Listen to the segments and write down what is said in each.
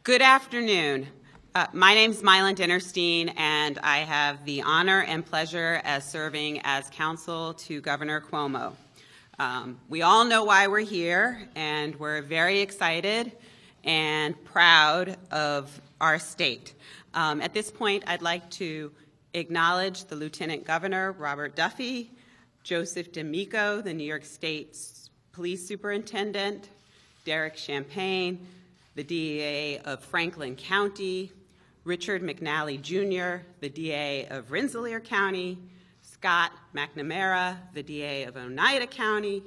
Good afternoon. My name is Mylan Dinnerstein, and I have the honor and pleasure as serving as counsel to Governor Cuomo. We all know why we're here, and we're very excited and proud of our state. At this point, I'd like to acknowledge the Lieutenant Governor, Robert Duffy, Joseph D'Amico, the New York State Police Superintendent, Derek Champagne, the DA of Franklin County, Richard McNally Jr., the DA of Rensselaer County, Scott McNamara, the DA of Oneida County,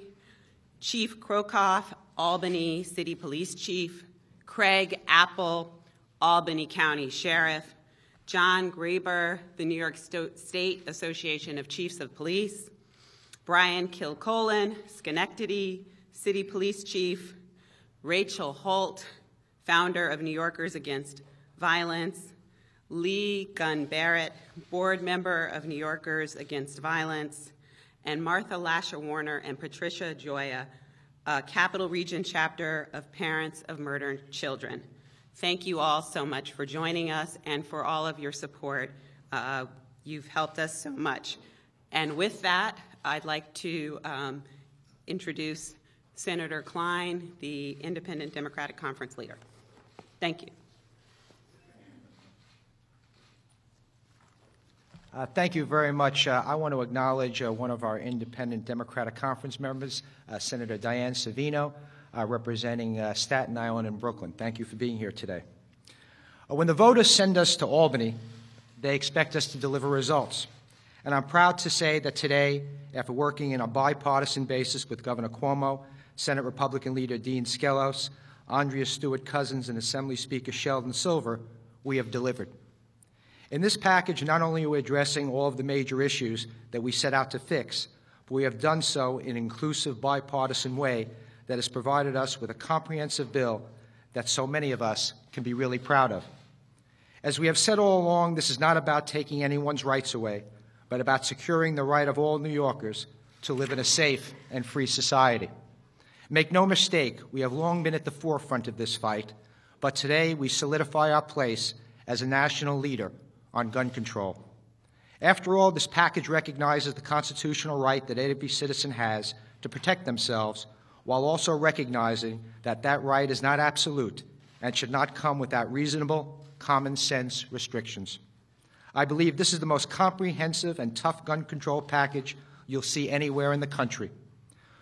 Chief Krokoff, Albany City Police Chief, Craig Apple, Albany County Sheriff, John Graber, the New York State Association of Chiefs of Police, Brian Kilcolin, Schenectady City Police Chief, Rachel Holt, founder of New Yorkers Against Violence, Lee Gunn Barrett, board member of New Yorkers Against Violence, and Martha Lasher Warner and Patricia Joya, Capital Region chapter of Parents of Murdered Children. Thank you all so much for joining us and for all of your support. You've helped us so much. And with that, I'd like to introduce Senator Klein, the Independent Democratic Conference leader. Thank you. Thank you very much. I want to acknowledge one of our Independent Democratic Conference members, Senator Diane Savino, representing Staten Island and Brooklyn. Thank you for being here today. When the voters send us to Albany, they expect us to deliver results. And I'm proud to say that today, after working in a bipartisan basis with Governor Cuomo, Senate Republican leader Dean Skelos, Andrea Stewart-Cousins, and Assembly Speaker Sheldon Silver, we have delivered. In this package, not only are we addressing all of the major issues that we set out to fix, but we have done so in an inclusive, bipartisan way that has provided us with a comprehensive bill that so many of us can be really proud of. As we have said all along, this is not about taking anyone's rights away, but about securing the right of all New Yorkers to live in a safe and free society. Make no mistake, we have long been at the forefront of this fight, but today we solidify our place as a national leader on gun control. After all, this package recognizes the constitutional right that every citizen has to protect themselves, while also recognizing that that right is not absolute and should not come without reasonable, common sense restrictions. I believe this is the most comprehensive and tough gun control package you'll see anywhere in the country.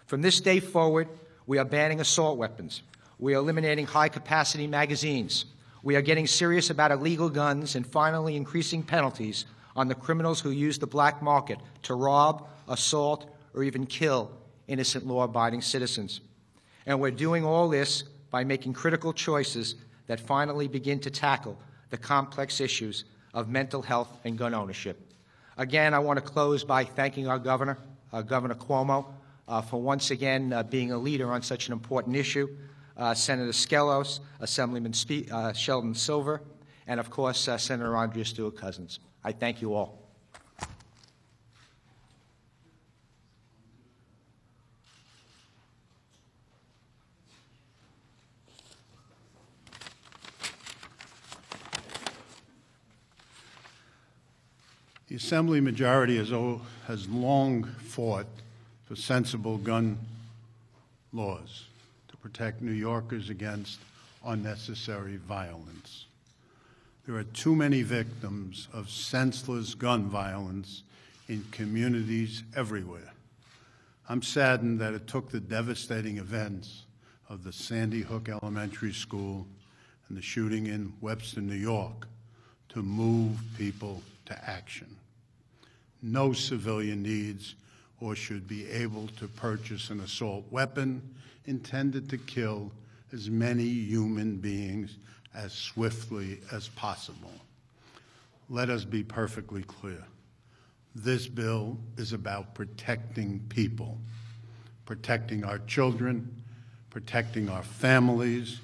From this day forward, we are banning assault weapons. We are eliminating high-capacity magazines. We are getting serious about illegal guns and finally increasing penalties on the criminals who use the black market to rob, assault, or even kill innocent law-abiding citizens. And we're doing all this by making critical choices that finally begin to tackle the complex issues of mental health and gun ownership. Again, I want to close by thanking our governor, Governor Cuomo, for once again being a leader on such an important issue, Senator Skelos, Assemblyman Sheldon Silver, and of course Senator Andrea Stewart-Cousins. I thank you all. The Assembly majority has long fought for sensible gun laws to protect New Yorkers against unnecessary violence. There are too many victims of senseless gun violence in communities everywhere. I'm saddened that it took the devastating events of the Sandy Hook Elementary School and the shooting in Webster, New York, to move people to action. No civilian needs or should be able to purchase an assault weapon intended to kill as many human beings as swiftly as possible. Let us be perfectly clear. This bill is about protecting people, protecting our children, protecting our families,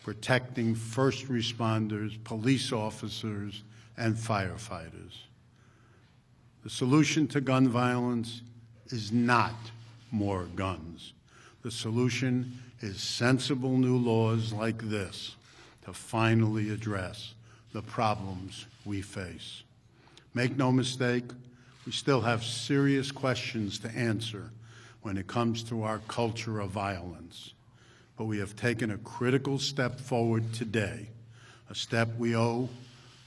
protecting first responders, police officers, and firefighters. The solution to gun violence is not more guns. The solution is sensible new laws like this to finally address the problems we face. Make no mistake, we still have serious questions to answer when it comes to our culture of violence. But we have taken a critical step forward today, a step we owe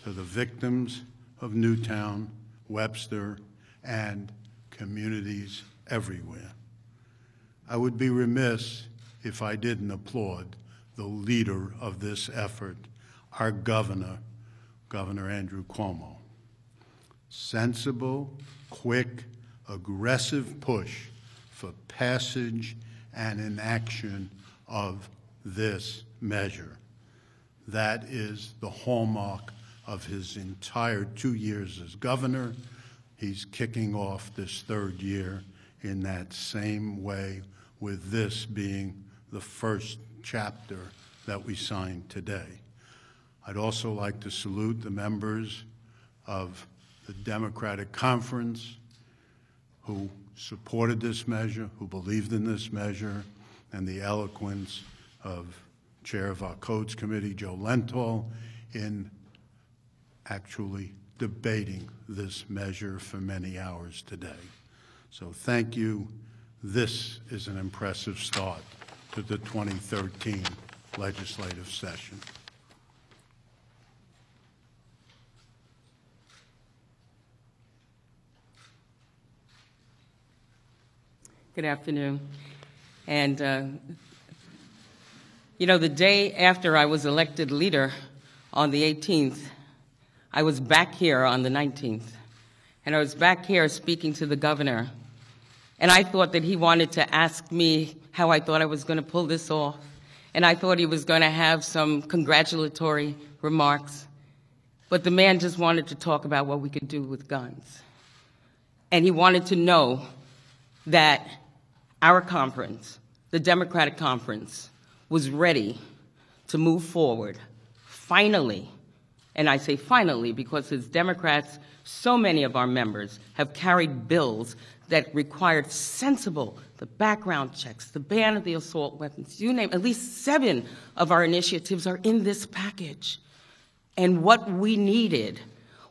to the victims of Newtown, Webster, and communities everywhere. I would be remiss if I didn't applaud the leader of this effort, our governor, Governor Andrew Cuomo. Sensible, quick, aggressive push for passage and enaction of this measure. That is the hallmark of his entire 2 years as governor. He's kicking off this third year in that same way, with this being the first chapter that we signed today. I'd also like to salute the members of the Democratic Conference who supported this measure, who believed in this measure, and the eloquence of Chair of our Codes Committee, Joe Lenthal, in actually debating this measure for many hours today. So thank you. This is an impressive start to the 2013 legislative session. Good afternoon. And, you know, the day after I was elected leader on the 18th, I was back here on the 19th. And I was back here speaking to the governor. And I thought that he wanted to ask me how I thought I was going to pull this off. And I thought he was going to have some congratulatory remarks. But the man just wanted to talk about what we could do with guns. And he wanted to know that our conference, the Democratic Conference, was ready to move forward, finally. And I say finally because as Democrats, so many of our members have carried bills that required sensible, the background checks, the ban of the assault weapons, you name it. At least 7 of our initiatives are in this package. And what we needed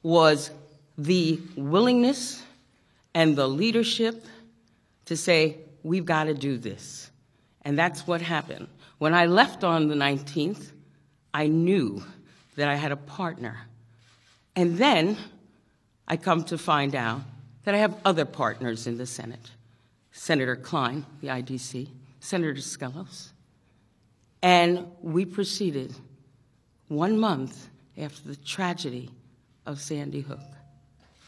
was the willingness and the leadership to say, we've got to do this. And that's what happened. When I left on the 19th, I knew that I had a partner. And then I come to find out that I have other partners in the Senate. Senator Klein, the IDC, Senator Skelos. And we proceeded 1 month after the tragedy of Sandy Hook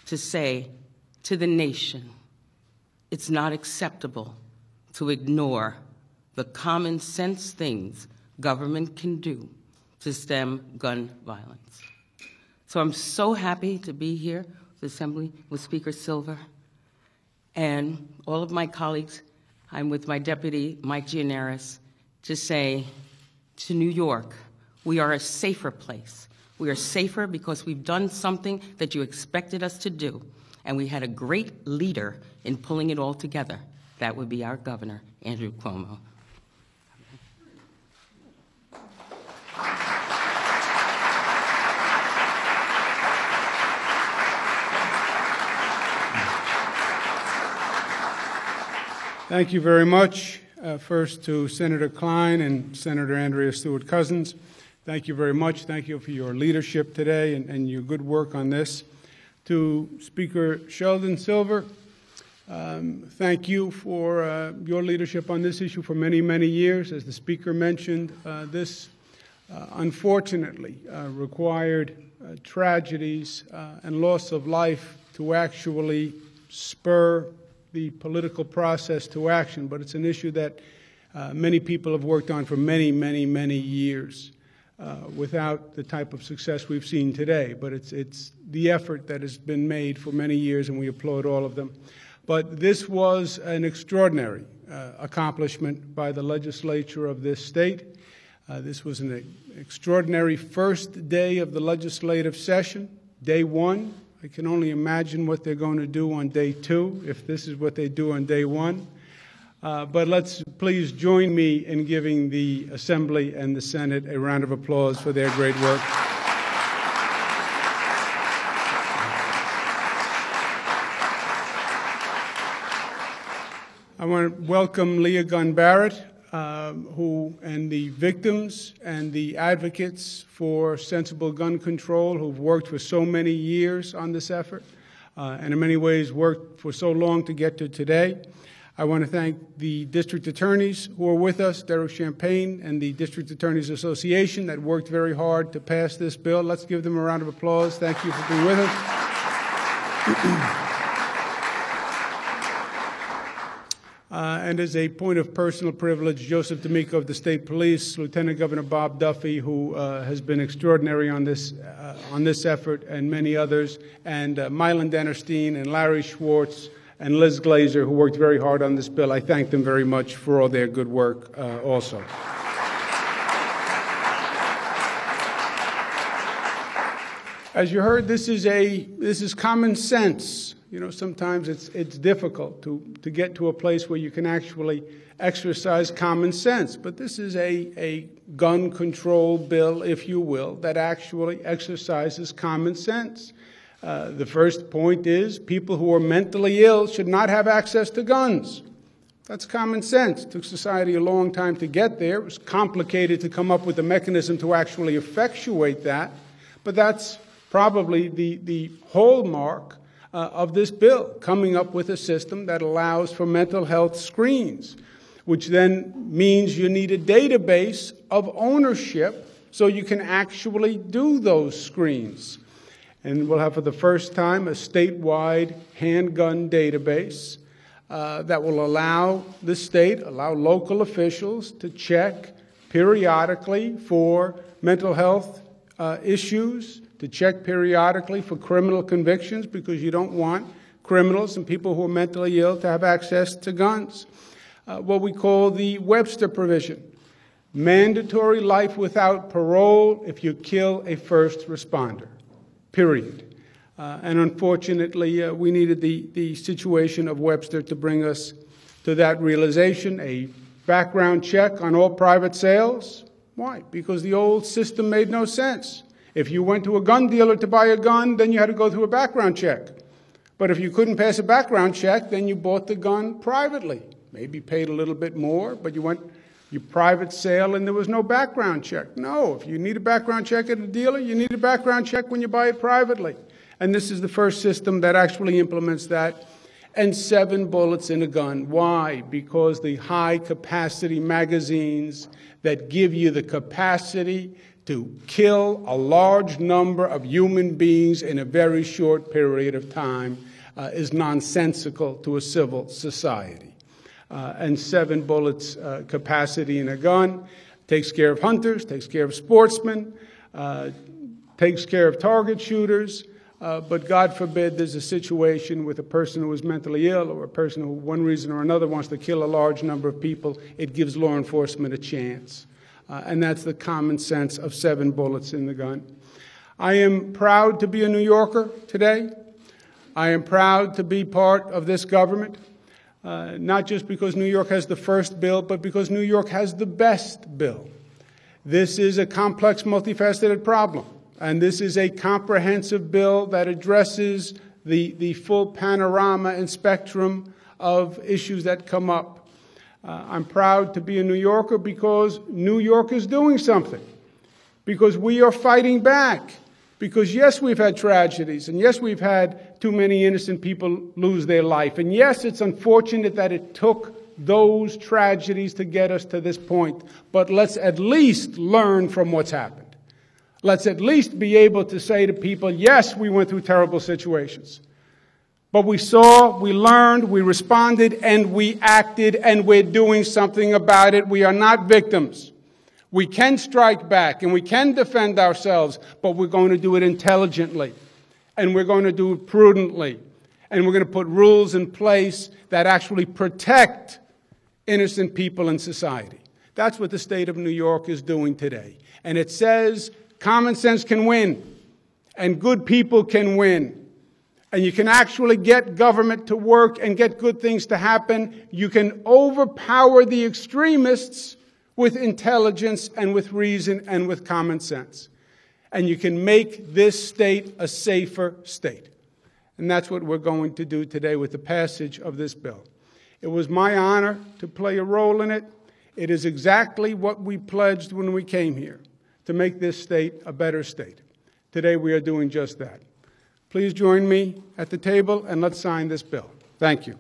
to say to the nation, it's not acceptable to ignore the common sense things government can do to stem gun violence. So I'm so happy to be here with the Assembly, with Speaker Silver, and all of my colleagues. I'm with my deputy, Mike Gianaris, to say to New York, we are a safer place. We are safer because we've done something that you expected us to do, and we had a great leader in pulling it all together. That would be our governor, Andrew Cuomo. Thank you very much. First to Senator Klein and Senator Andrea Stewart-Cousins. Thank you very much. Thank you for your leadership today and your good work on this. To Speaker Sheldon Silver, thank you for your leadership on this issue for many, many years. As the Speaker mentioned, this unfortunately required tragedies and loss of life to actually spur the political process to action, but it's an issue that many people have worked on for many, many, many years without the type of success we've seen today. But it's the effort that has been made for many years, and we applaud all of them. But this was an extraordinary accomplishment by the legislature of this state. This was an extraordinary first day of the legislative session, day 1. I can only imagine what they're going to do on day 2, if this is what they do on day 1. But let's please join me in giving the Assembly and the Senate a round of applause for their great work. I want to welcome Leah Gunn Barrett, and the victims and the advocates for sensible gun control who've worked for so many years on this effort, and in many ways worked for so long to get to today. I want to thank the district attorneys who are with us, Derek Champagne and the District Attorneys Association that worked very hard to pass this bill. Let's give them a round of applause. Thank you for being with us. And as a point of personal privilege, Joseph D'Amico of the State Police, Lieutenant Governor Bob Duffy, who has been extraordinary on this effort, and many others, and Mylan Dennerstein and Larry Schwartz and Liz Glazer, who worked very hard on this bill. I thank them very much for all their good work also. As you heard, this is common sense. You know, sometimes it's difficult to get to a place where you can actually exercise common sense. But this is a gun control bill, if you will, that actually exercises common sense. The first point is people who are mentally ill should not have access to guns. That's common sense. It took society a long time to get there. It was complicated to come up with a mechanism to actually effectuate that. But that's probably the hallmark of this bill, coming up with a system that allows for mental health screens, which then means you need a database of ownership so you can actually do those screens. And we'll have for the first time a statewide handgun database that will allow the state, allow local officials to check periodically for mental health issues, to check periodically for criminal convictions, because you don't want criminals and people who are mentally ill to have access to guns. What we call the Webster provision, mandatory life without parole if you kill a first responder, period. And unfortunately, we needed the situation of Webster to bring us to that realization, a background check on all private sales. Why? Because the old system made no sense. If you went to a gun dealer to buy a gun, then you had to go through a background check. But if you couldn't pass a background check, then you bought the gun privately. Maybe paid a little bit more, but you went your private sale and there was no background check. No, if you need a background check at a dealer, you need a background check when you buy it privately. And this is the first system that actually implements that. And 7 bullets in a gun. Why? Because the high-capacity magazines that give you the capacity to kill a large number of human beings in a very short period of time is nonsensical to a civil society. And 7 bullets capacity in a gun takes care of hunters, takes care of sportsmen, takes care of target shooters, but God forbid there's a situation with a person who is mentally ill or a person who, one reason or another, wants to kill a large number of people. It gives law enforcement a chance. And that's the common sense of 7 bullets in the gun. I am proud to be a New Yorker today. I am proud to be part of this government, not just because New York has the first bill, but because New York has the best bill. This is a complex, multifaceted problem, and this is a comprehensive bill that addresses the full panorama and spectrum of issues that come up. I'm proud to be a New Yorker because New York is doing something, because we are fighting back, because yes, we've had tragedies, and yes, we've had too many innocent people lose their life, and yes, it's unfortunate that it took those tragedies to get us to this point, but let's at least learn from what's happened. Let's at least be able to say to people, yes, we went through terrible situations. But we saw, we learned, we responded, and we acted, and we're doing something about it. We are not victims. We can strike back, and we can defend ourselves, but we're going to do it intelligently, and we're going to do it prudently, and we're going to put rules in place that actually protect innocent people in society. That's what the state of New York is doing today. And it says common sense can win, and good people can win. and you can actually get government to work and get good things to happen, you can overpower the extremists with intelligence and with reason and with common sense. And you can make this state a safer state. And that's what we're going to do today with the passage of this bill. It was my honor to play a role in it. It is exactly what we pledged when we came here, to make this state a better state. Today we are doing just that. Please join me at the table and let's sign this bill. Thank you.